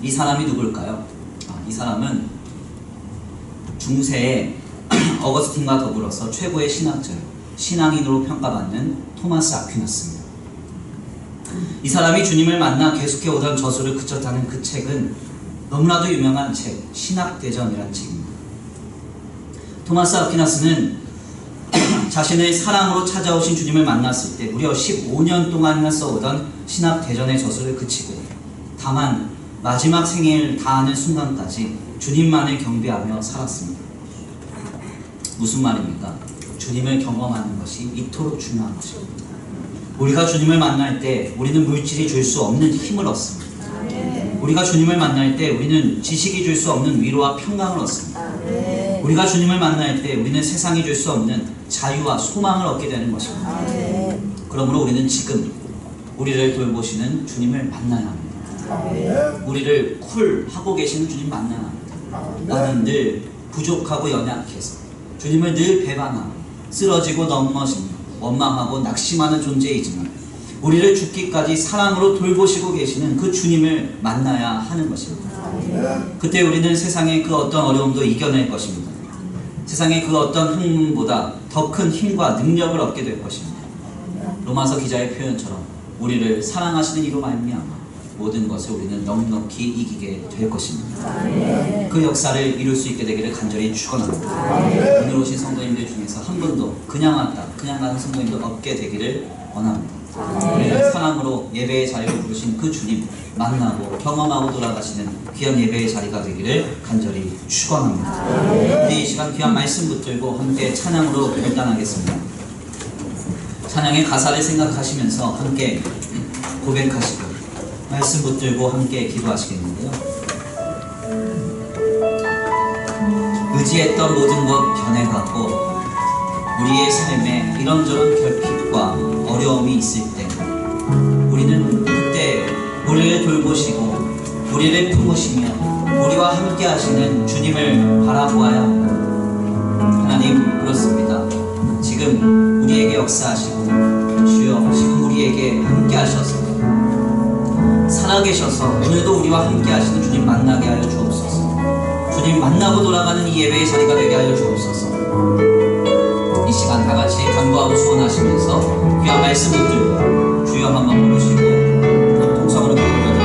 이 사람이 누굴까요? 이 사람은 중세의 어거스틴과 더불어서 최고의 신학자요, 신앙인으로 평가받는 토마스 아퀴나스입니다. 이 사람이 주님을 만나 계속해 오던 저술을 그쳤다는 그 책은 너무나도 유명한 책, 신학대전이라는 책입니다. 토마스 아퀴나스는 자신의 사랑으로 찾아오신 주님을 만났을 때 무려 15년 동안이나 써오던 신학대전의 저술을 그치고 다만 마지막 생애를 다하는 순간까지 주님만을 경배하며 살았습니다. 무슨 말입니까? 주님을 경험하는 것이 이토록 중요한 것입니다. 우리가 주님을 만날 때 우리는 물질이 줄 수 없는 힘을 얻습니다. 우리가 주님을 만날 때 우리는 지식이 줄 수 없는 위로와 평강을 얻습니다. 우리가 주님을 만날 때 우리는 세상이 줄 수 없는 자유와 소망을 얻게 되는 것입니다. 그러므로 우리는 지금 우리를 돌보시는 주님을 만나야 합니다. 우리를 쿨하고 계시는 주님 만나야 합니다. 나는 늘 부족하고 연약해서 주님을 늘 배반하고 쓰러지고 넘어지며 원망하고 낙심하는 존재이지만 우리를 죽기까지 사랑으로 돌보시고 계시는 그 주님을 만나야 하는 것입니다. 그때 우리는 세상의 그 어떤 어려움도 이겨낼 것입니다. 세상의 그 어떤 학문보다 더 큰 힘과 능력을 얻게 될 것입니다. 로마서 기자의 표현처럼 우리를 사랑하시는 이로 말미암아 모든 것을 우리는 넉넉히 이기게 될 것입니다. 그 역사를 이룰 수 있게 되기를 간절히 축원합니다. 오늘 오신 성도님들 중에서 한 분도 그냥 왔다 그냥 가는 성도님도 없게 되기를 원합니다. 우리를 사랑으로 예배의 자리로 부르신 그 주님 만나고 경험하고 돌아가시는 귀한 예배의 자리가 되기를 간절히 축원합니다. 우리 이 시간 귀한 말씀 붙들고 함께 찬양으로 결단하겠습니다. 찬양의 가사를 생각하시면서 함께 고백하시고 말씀 붙들고 함께 기도하시겠는데요. 의지했던 모든 것 변해가고 우리의 삶에 이런저런 결핍과 어려움이 있을 때 우리는 그때 우리를 돌보시고 우리를 품으시며 우리와 함께 하시는 주님을 바라보아야 합니다. 하나님 그렇습니다. 지금 우리에게 역사하시고 주여 지금 우리에게 함께 하셔서 살아계셔서 오늘도 우리와 함께 하시는 주님 만나게 하여 주옵소서. 주님 만나고 돌아가는 이 예배의 자리가 되게 하여 주옵소서. 이 시간 다같이 간구하고 소원하시면서 귀한 말씀 붙들고 주여 한번 부르시고 통성으로 기도드립니다.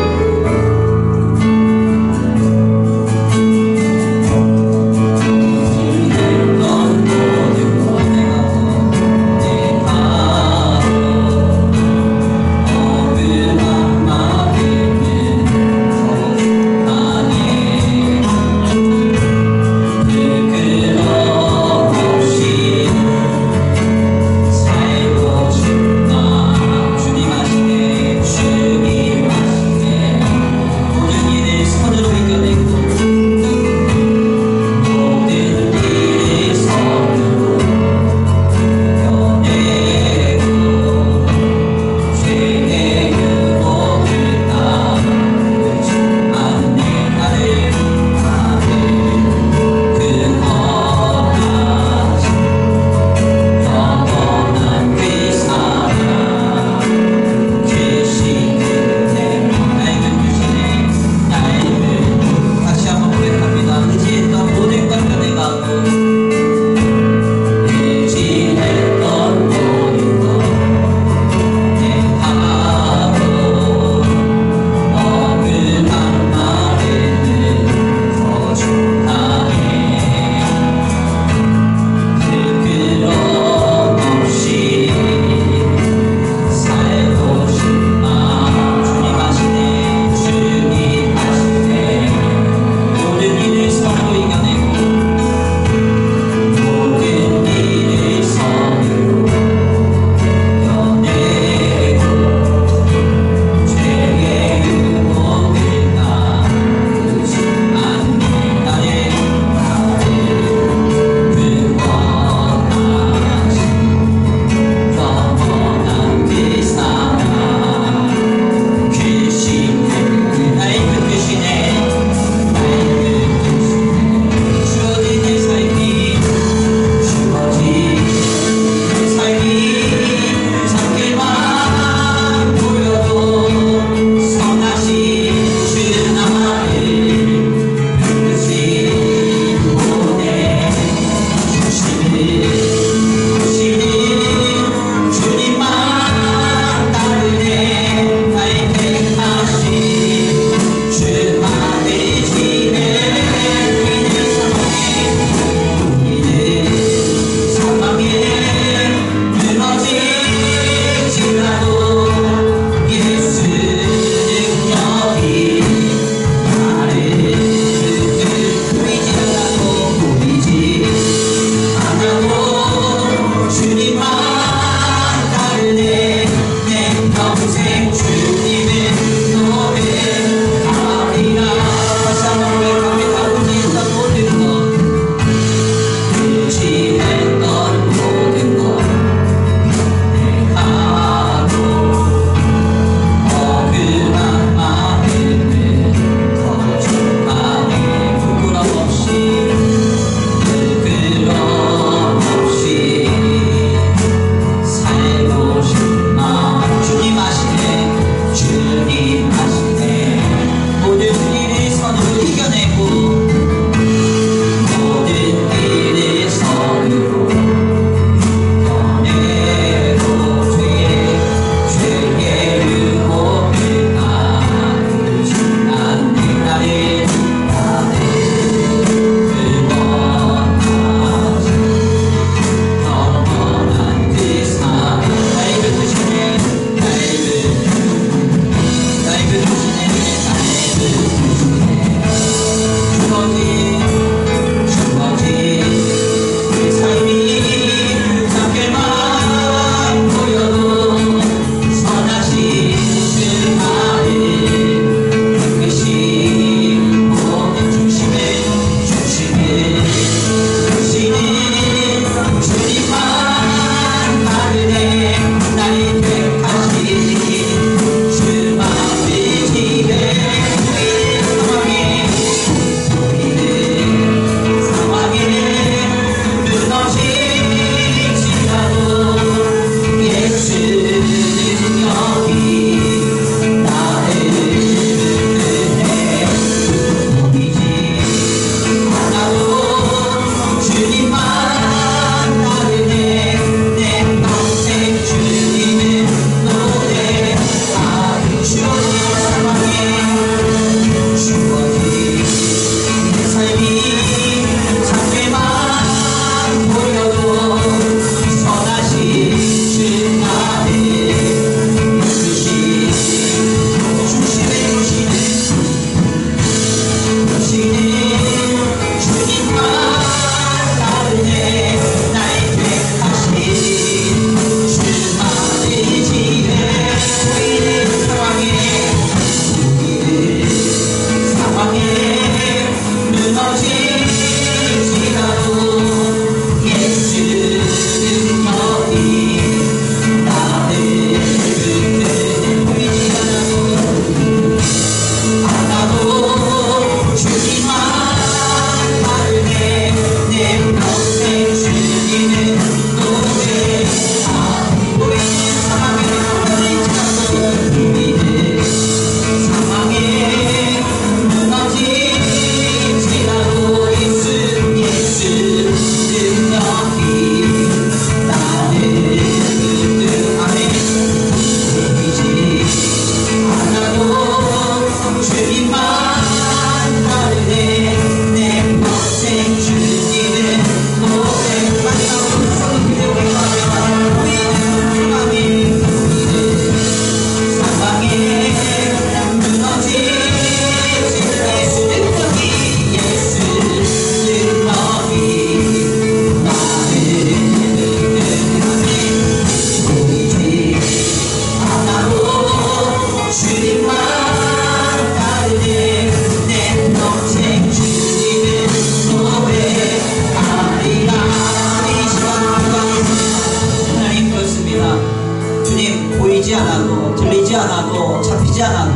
않아도 잡히지 않아도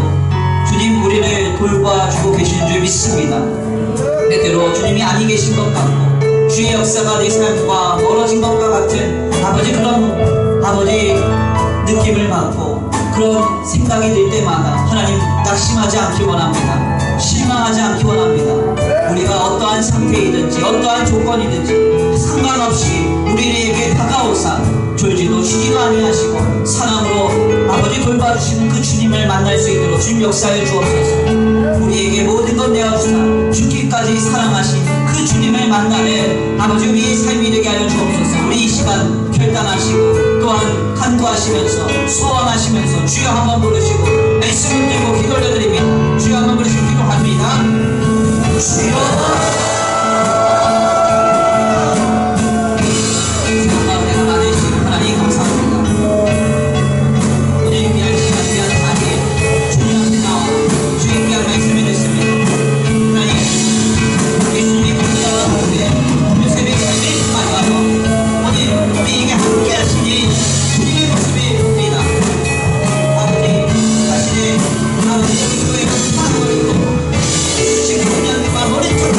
주님 우리를 돌봐주고 계시는 줄 믿습니다. 때때로 주님이 아니 계신 것 같고 주의 역사가 내 삶과 멀어진 것과 같은 아버지 그런 아버지 느낌을 받고 그런 생각이 들 때마다 하나님 낙심하지 않기 원합니다. 실망하지 않기 원합니다. 우리가 어떠한 상태이든지 어떠한 조건이든지 상관없이 우리에게 다가오사 졸지도 쉬지도 아니하시고 사랑으로 아버지 돌봐주시는 그 주님을 만날 수 있도록 주님 역사해 주옵소서. 우리에게 모든 것 내어주사 죽기까지 사랑하신 그 주님을 만나는 아버지 우리의 삶이 되게 하여 주옵소서. 우리 이 시간 결단하시고 또한 간구하시면서 소원하시면서 주여 한번 부르시고 말씀을 들고 기도 올려드리며 주여 한번 부르시고 기도합니다. 주여 지금 그냥 머리털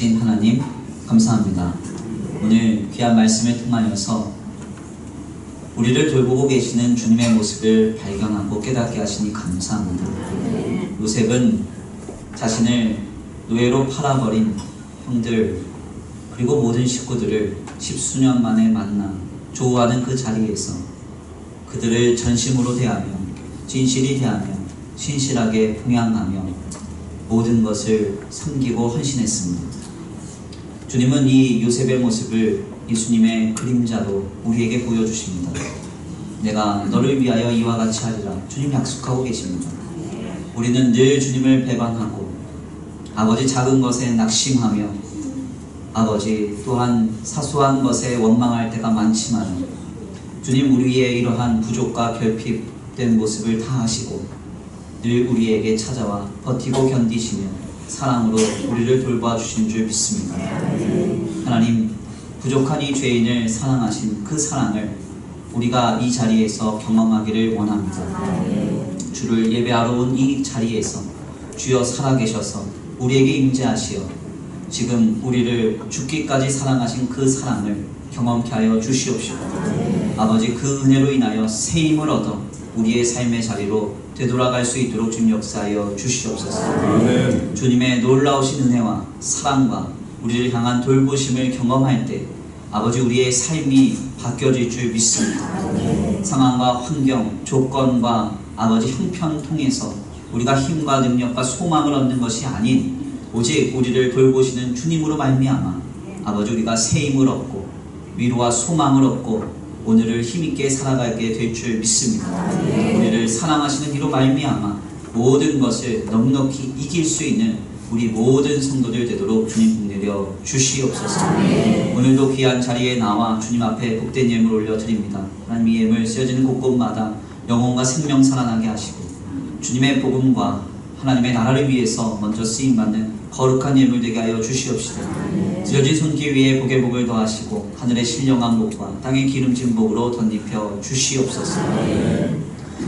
주신 하나님 감사합니다. 오늘 귀한 말씀을 통하여서 우리를 돌보고 계시는 주님의 모습을 발견하고 깨닫게 하시니 감사합니다. 요셉은 자신을 노예로 팔아버린 형들 그리고 모든 식구들을 십수년 만에 만나 조우하는 그 자리에서 그들을 전심으로 대하며 진실이 대하며 신실하게 봉양하며 모든 것을 섬기고 헌신했습니다. 주님은 이 요셉의 모습을 예수님의 그림자로 우리에게 보여주십니다. 내가 너를 위하여 이와 같이 하리라. 주님 약속하고 계십니다. 우리는 늘 주님을 배반하고 아버지 작은 것에 낙심하며 아버지 또한 사소한 것에 원망할 때가 많지만 주님 우리의 이러한 부족과 결핍된 모습을 다 아시고 늘 우리에게 찾아와 버티고 견디시며 사랑으로 우리를 돌봐 주신 줄 믿습니다. 하나님 부족한 이 죄인을 사랑하신 그 사랑을 우리가 이 자리에서 경험하기를 원합니다. 주를 예배하러 온 이 자리에서 주여 살아계셔서 우리에게 임재하시어 지금 우리를 죽기까지 사랑하신 그 사랑을 경험케 하여 주시옵시고 아버지 그 은혜로 인하여 새 힘을 얻어 우리의 삶의 자리로 되돌아갈 수 있도록 주님 역사하여 주시옵소서. 주님의 놀라우신 은혜와 사랑과 우리를 향한 돌보심을 경험할 때 아버지 우리의 삶이 바뀌어질 줄 믿습니다. 상황과 환경, 조건과 아버지 형편 통해서 우리가 힘과 능력과 소망을 얻는 것이 아닌 오직 우리를 돌보시는 주님으로 말미암아 아버지 우리가 새 힘을 얻고 위로와 소망을 얻고 오늘을 힘있게 살아가게 될 줄 믿습니다. 우리를 사랑하시는 이로 말미암아 모든 것을 넉넉히 이길 수 있는 우리 모든 성도들 되도록 주님 복내려 주시옵소서. 오늘도 귀한 자리에 나와 주님 앞에 복된 예물 올려드립니다. 하나님 이 예물 쓰여지는 곳곳마다 영혼과 생명 살아나게 하시고 주님의 복음과 하나님의 나라를 위해서 먼저 쓰임받는 거룩한 예물 되게 하여 주시옵시다. 쓰여진 손길 위에 복의 복을 더하시고 하늘의 신령한 복과 땅의 기름진 복으로 덧입혀 주시옵소서.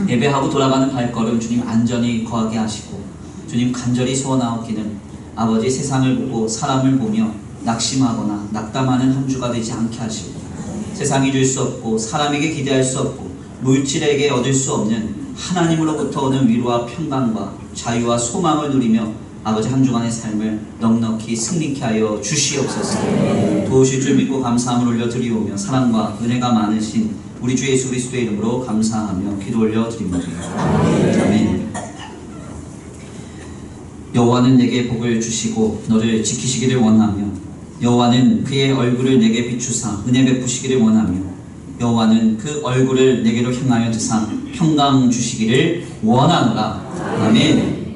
예배하고 돌아가는 발걸음 주님 안전히 거하게 하시고 주님 간절히 소원하옵기는 아버지 세상을 보고 사람을 보며 낙심하거나 낙담하는 한 주가 되지 않게 하시고 세상이 줄 수 없고 사람에게 기대할 수 없고 물질에게 얻을 수 없는 하나님으로부터 오는 위로와 평강과 자유와 소망을 누리며 아버지 한 주간의 삶을 넉넉히 승리케 하여 주시옵소서. 도우실 줄 믿고 감사함을 올려드리오며 사랑과 은혜가 많으신 우리 주 예수 그리스도의 이름으로 감사하며 기도 올려드립니다. 아멘. 여호와는 내게 복을 주시고 너를 지키시기를 원하며 여호와는 그의 얼굴을 내게 비추사 은혜 베푸시기를 원하며 여호와는 그 얼굴을 내게로 향하여 드사 평강 주시기를 원하노라. 아멘.